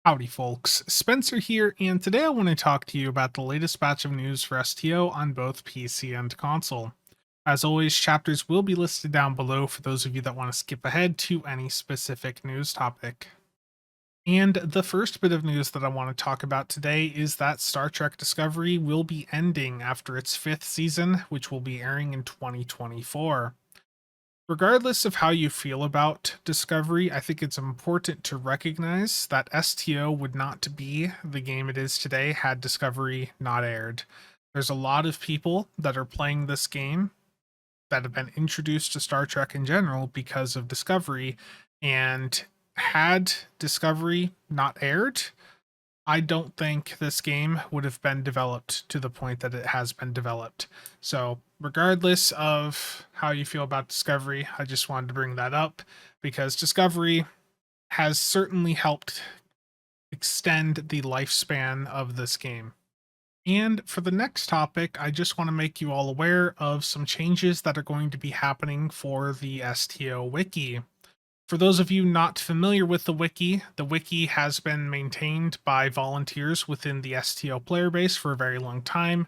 Howdy, folks. Spencer here, and today I want to talk to you about the latest batch of news for STO on both PC and console. As always, chapters will be listed down below for those of you that want to skip ahead to any specific news topic. And the first bit of news that I want to talk about today is that Star Trek Discovery will be ending after its fifth season, which will be airing in 2024. Regardless of how you feel about Discovery, I think it's important to recognize that STO would not be the game it is today had Discovery not aired. There's a lot of people that are playing this game that have been introduced to Star Trek in general because of Discovery, and had Discovery not aired, I don't think this game would have been developed to the point that it has been developed. So, regardless of how you feel about Discovery, I just wanted to bring that up because Discovery has certainly helped extend the lifespan of this game. And for the next topic, I just want to make you all aware of some changes that are going to be happening for the STO Wiki. For those of you not familiar with the Wiki has been maintained by volunteers within the STO player base for a very long time.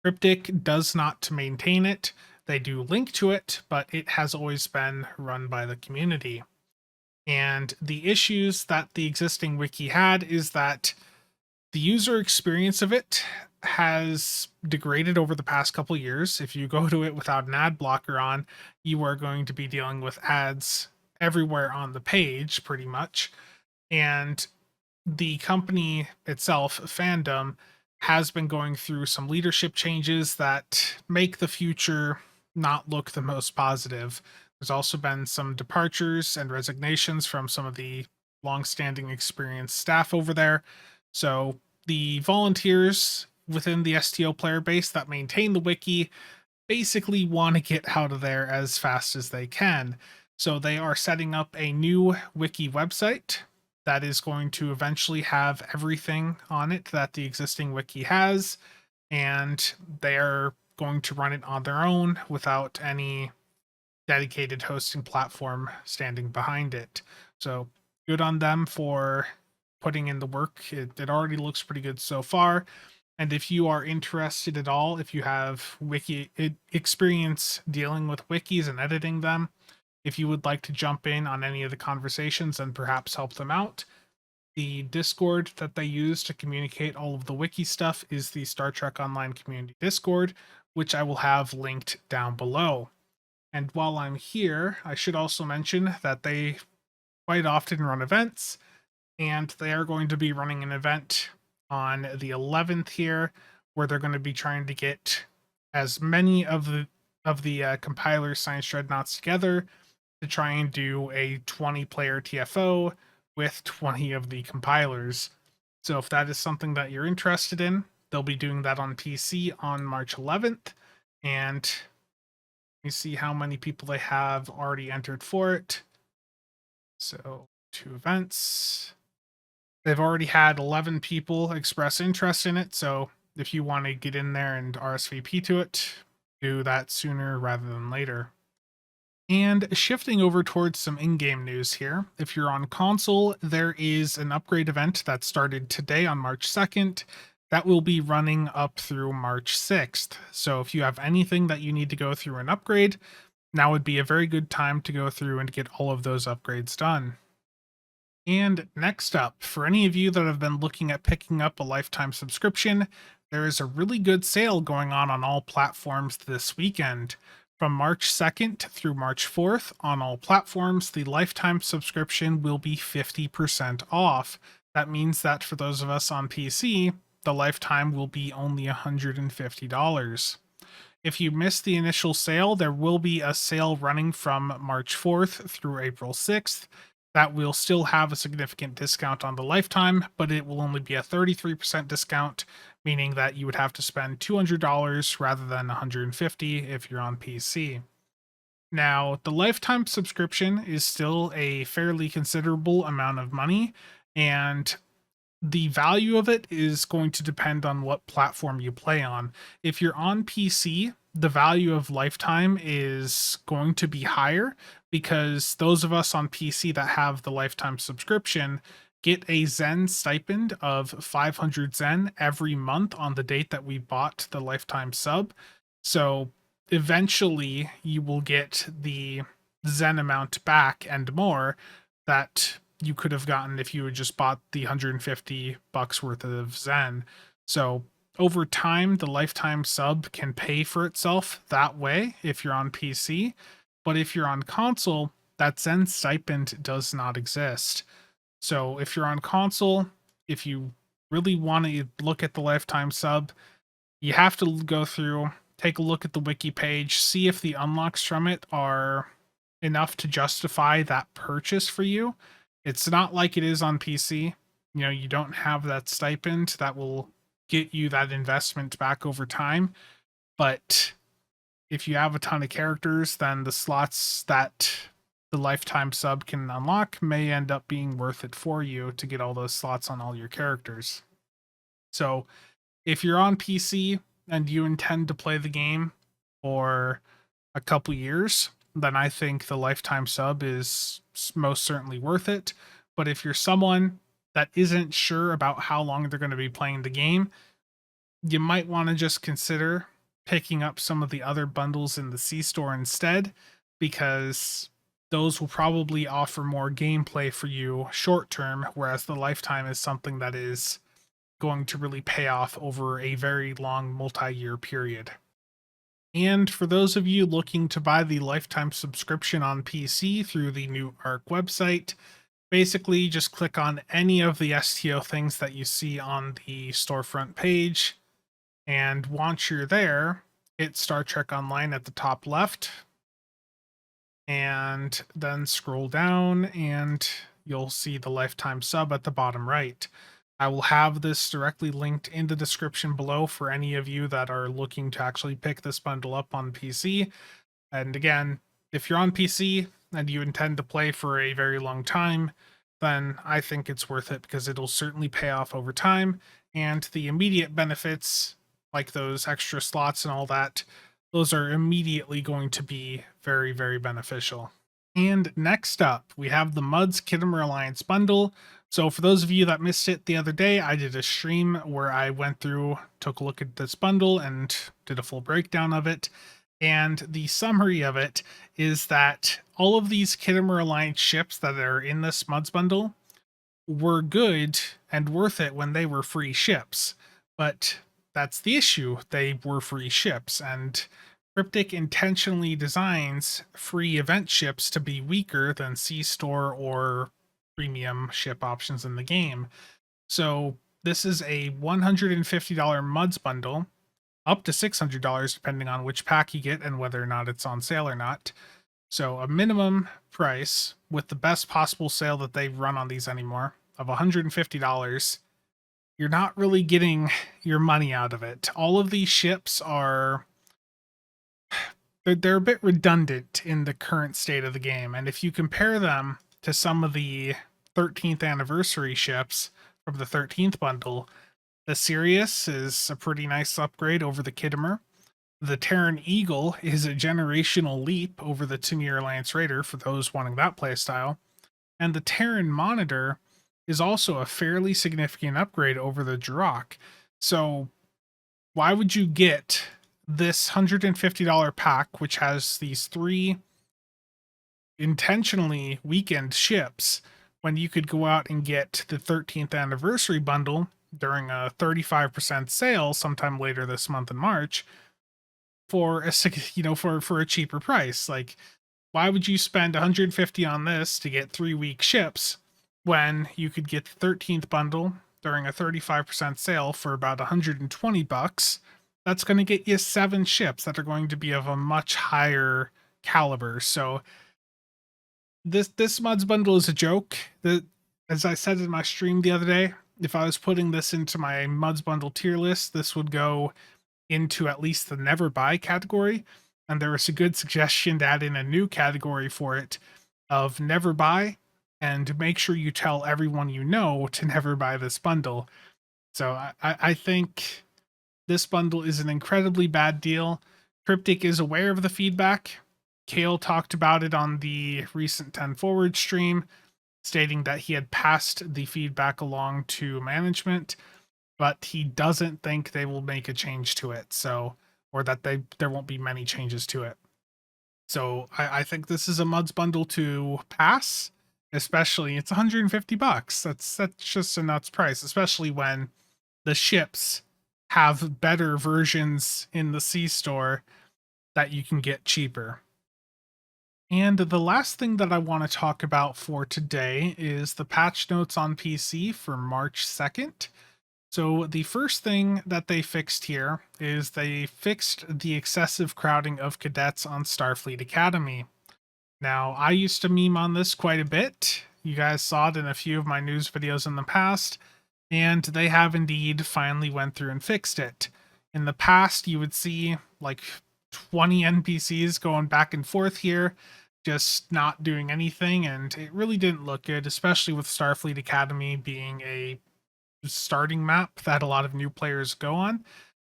Cryptic does not maintain it. They do link to it, but it has always been run by the community. And the issues that the existing Wiki had is that the user experience of it has degraded over the past couple years. If you go to it without an ad blocker on, you are going to be dealing with ads everywhere on the page, pretty much. And the company itself, Fandom, has been going through some leadership changes that make the future not look the most positive. There's also been some departures and resignations from some of the long-standing experienced staff over there. So the volunteers within the STO player base that maintain the wiki basically want to get out of there as fast as they can. So they are setting up a new wiki website that is going to eventually have everything on it that the existing wiki has, and they're going to run it on their own without any dedicated hosting platform standing behind it. So good on them for putting in the work. It already looks pretty good so far. And if you are interested at all, if you have wiki experience dealing with wikis and editing them, if you would like to jump in on any of the conversations and perhaps help them out, the Discord that they use to communicate all of the wiki stuff is the Star Trek Online Community Discord, which I will have linked down below. And while I'm here, I should also mention that they quite often run events, and they are going to be running an event on the 11th here, where they're going to be trying to get as many of the compiler science dreadnoughts together to try and do a 20-player TFO with 20 of the compilers. So if that is something that you're interested in, they'll be doing that on PC on March 11th, and you see how many people they have already entered for it. So 2 events. They've already had 11 people express interest in it, so if you want to get in there and RSVP to it, do that sooner rather than later. And shifting over towards some in-game news here, if you're on console, there is an upgrade event that started today on March 2nd that will be running up through March 6th. So if you have anything that you need to go through an upgrade, now would be a very good time to go through and get all of those upgrades done. And next up, for any of you that have been looking at picking up a lifetime subscription, there is a really good sale going on all platforms this weekend. From March 2nd through March 4th, on all platforms, the lifetime subscription will be 50% off. That means that for those of us on PC, the lifetime will be only $150. If you missed the initial sale, there will be a sale running from March 4th through April 6th. That will still have a significant discount on the lifetime, but it will only be a 33% discount, meaning that you would have to spend $200 rather than $150 if you're on PC. Now, the lifetime subscription is still a fairly considerable amount of money, and the value of it is going to depend on what platform you play on. If you're on PC, the value of lifetime is going to be higher because those of us on PC that have the lifetime subscription get a Zen stipend of 500 Zen every month on the date that we bought the lifetime sub. So eventually you will get the Zen amount back and more that you could have gotten if you had just bought the 150 bucks worth of Zen. So over time, the lifetime sub can pay for itself that way if you're on PC. But if you're on console, that Zen stipend does not exist. So if you're on console, if you really want to look at the lifetime sub, you have to go through, take a look at the wiki page, see if the unlocks from it are enough to justify that purchase for you. It's not like it is on PC. You know, you don't have that stipend that will get you that investment back over time. But if you have a ton of characters, then the slots that the lifetime sub can unlock may end up being worth it for you to get all those slots on all your characters. So if you're on PC and you intend to play the game for a couple years, then I think the lifetime sub is most certainly worth it. But if you're someone that isn't sure about how long they're going to be playing the game, you might want to just consider picking up some of the other bundles in the C store instead, because those will probably offer more gameplay for you short term, whereas the lifetime is something that is going to really pay off over a very long multi-year period. And for those of you looking to buy the lifetime subscription on PC through the new ARC website, basically just click on any of the STO things that you see on the storefront page. And once you're there, hit Star Trek Online at the top left, and then scroll down and you'll see the lifetime sub at the bottom right. I will have this directly linked in the description below for any of you that are looking to actually pick this bundle up on PC. And again, if you're on PC and you intend to play for a very long time, then I think it's worth it because it'll certainly pay off over time. And the immediate benefits, like those extra slots and all that, those are immediately going to be very, very beneficial. And next up, we have the Muds Khitomer Alliance bundle. So for those of you that missed it the other day, I did a stream where I went through, took a look at this bundle and did a full breakdown of it. And the summary of it is that all of these Khitomer Alliance ships that are in this Muds bundle were good and worth it when they were free ships. But that's the issue. They were free ships, and Cryptic intentionally designs free event ships to be weaker than C-Store or premium ship options in the game. So this is a $150 Muds bundle, up to $600 depending on which pack you get and whether or not it's on sale or not. So a minimum price with the best possible sale that they run on these anymore of $150. You're not really getting your money out of it. All of these ships are they're a bit redundant in the current state of the game, and if you compare them to some of the 13th anniversary ships from the 13th bundle, the Sirius is a pretty nice upgrade over the Khitomer. The Terran Eagle is a generational leap over the Tamir Alliance Raider for those wanting that playstyle, and the Terran Monitor is also a fairly significant upgrade over the Duroc. So why would you get this $150 pack, which has these three intentionally weakened ships, when you could go out and get the 13th anniversary bundle during a 35% sale sometime later this month in March for a for a cheaper price? Like, why would you spend 150 on this to get 3 weak ships when you could get the 13th bundle during a 35% sale for about 120 bucks? That's going to get you 7 ships that are going to be of a much higher caliber. So this Muds bundle is a joke. That, as I said in my stream the other day, if I was putting this into my Muds bundle tier list, this would go into at least the never buy category. And there was a good suggestion to add in a new category for it of never buy, and make sure you tell everyone you know to never buy this bundle. So I think this bundle is an incredibly bad deal. Cryptic is aware of the feedback. Kale talked about it on the recent 10 Forward stream. stating that he had passed the feedback along to management, but he doesn't think they will make a change to it. So, or that there won't be many changes to it. So I think this is a Muds bundle to pass, especially it's $150. That's just a nuts price, especially when the ships have better versions in the C store that you can get cheaper. And the last thing that I want to talk about for today is the patch notes on PC for March 2nd. So, the first thing that they fixed here is they fixed the excessive crowding of cadets on Starfleet Academy. Now, I used to meme on this quite a bit. You guys saw it in a few of my news videos in the past, and they have indeed finally went through and fixed it. In the past, you would see like 20 NPCs going back and forth here, just not doing anything, and it really didn't look good, especially with Starfleet Academy being a starting map that a lot of new players go on.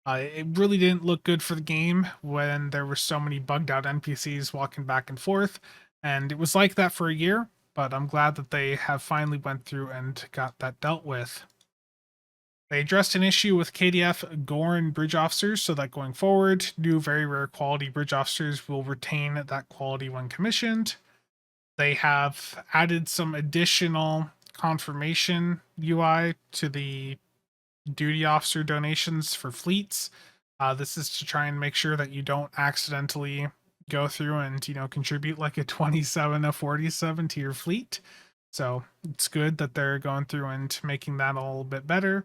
It really didn't look good for the game when there were so many bugged out NPCs walking back and forth, and it was like that for a year. But I'm glad that they have finally went through and got that dealt with. They addressed an issue with KDF Gorn bridge officers so that going forward, new very rare quality bridge officers will retain that quality when commissioned. They have added some additional confirmation UI to the duty officer donations for fleets. This is to try and make sure that you don't accidentally go through and contribute like a 27 a 47 to your fleet. So it's good that they're going through and making that a little bit better.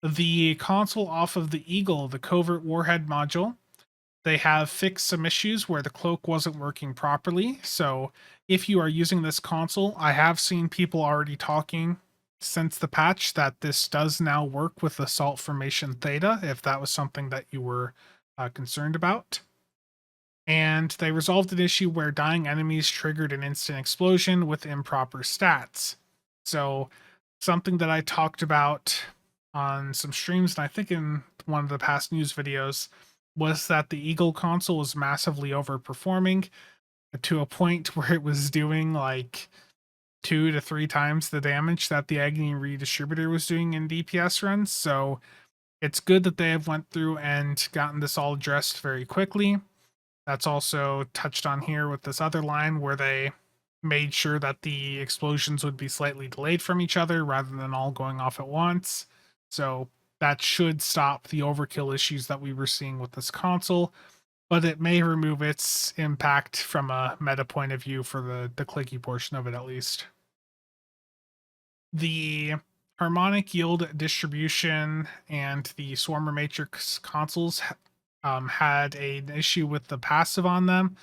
The console off of the Eagle, the covert warhead module, they have fixed some issues where the cloak wasn't working properly. So if you are using this console, I have seen people already talking since the patch that this does now work with Assault Formation Theta, if that was something that you were concerned about. And they resolved an issue where dying enemies triggered an instant explosion with improper stats. So something that I talked about on some streams, and I think in one of the past news videos, was that the Eagle console was massively overperforming to a point where it was doing like 2 to 3 times the damage that the Agony Redistributor was doing in DPS runs. So it's good that they have went through and gotten this all addressed very quickly. That's also touched on here with this other line where they made sure that the explosions would be slightly delayed from each other rather than all going off at once. So that should stop the overkill issues that we were seeing with this console, but it may remove its impact from a meta point of view for the clicky portion of it at least. The harmonic yield distribution and the Swarmer Matrix consoles had an issue with the passive on them,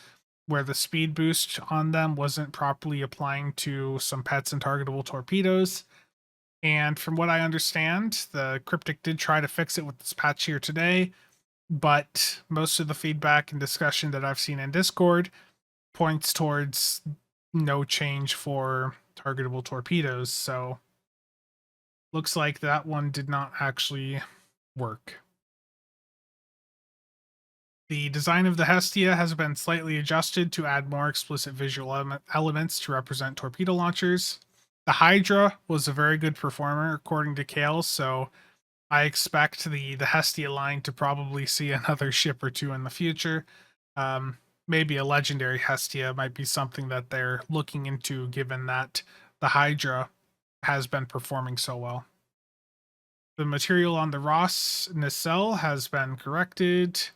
where the speed boost on them wasn't properly applying to some pets and targetable torpedoes. And from what I understand, the Cryptic did try to fix it with this patch here today, but most of the feedback and discussion that I've seen in Discord points towards no change for targetable torpedoes. So looks like that one did not actually work. The design of the Hestia has been slightly adjusted to add more explicit visual elements to represent torpedo launchers. The Hydra was a very good performer, according to Kale, so I expect the Hestia line to probably see another ship or two in the future. Maybe a legendary Hestia might be something that they're looking into, given that the Hydra has been performing so well. The material on the Ross nacelle has been corrected.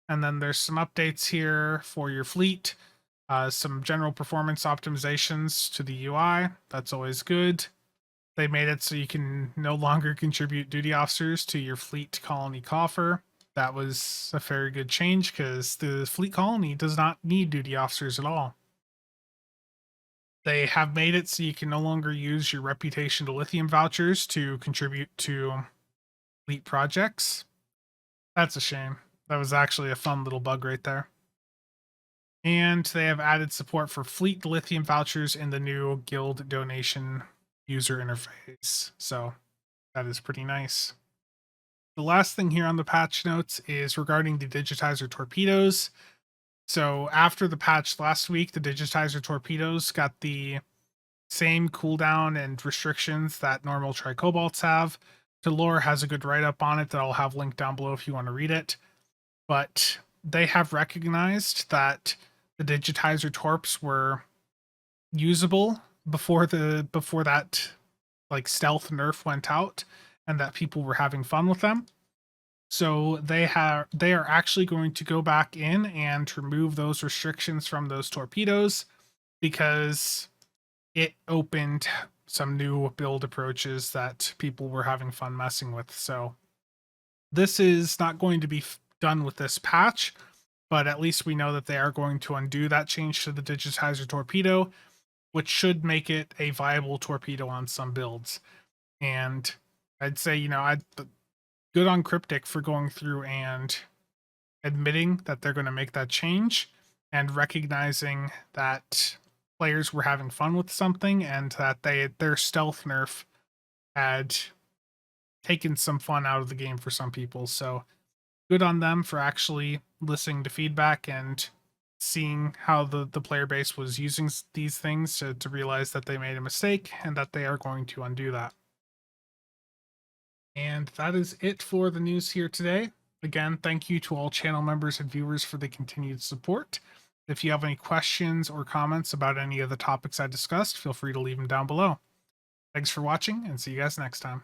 And then there's some updates here for your fleet. Some general performance optimizations to the UI. That's always good. They made it so you can no longer contribute duty officers to your fleet colony coffer. That was a very good change because the fleet colony does not need duty officers at all. They have made it so you can no longer use your reputation to lithium vouchers to contribute to fleet projects. That's a shame. That was actually a fun little bug right there. And they have added support for fleet lithium vouchers in the new guild donation user interface. So that is pretty nice. The last thing here on the patch notes is regarding the digitizer torpedoes. So after the patch last week, the digitizer torpedoes got the same cooldown and restrictions that normal tricobalts have. Talor has a good write-up on it that I'll have linked down below if you want to read it. But they have recognized that the digitizer torps were usable before that like stealth nerf went out, and that people were having fun with them. So they are actually going to go back in and remove those restrictions from those torpedoes because it opened some new build approaches that people were having fun messing with. So this is not going to be done with this patch, but at least we know that they are going to undo that change to the digitizer torpedo, which should make it a viable torpedo on some builds. And I'd say, good on Cryptic for going through and admitting that they're going to make that change and recognizing that players were having fun with something and that their stealth nerf had taken some fun out of the game for some people. So good on them for actually listening to feedback and seeing how the player base was using these things to realize that they made a mistake and that they are going to undo that. And that is it for the news here today. Again, thank you to all channel members and viewers for the continued support. If you have any questions or comments about any of the topics I discussed, feel free to leave them down below. Thanks for watching, and see you guys next time.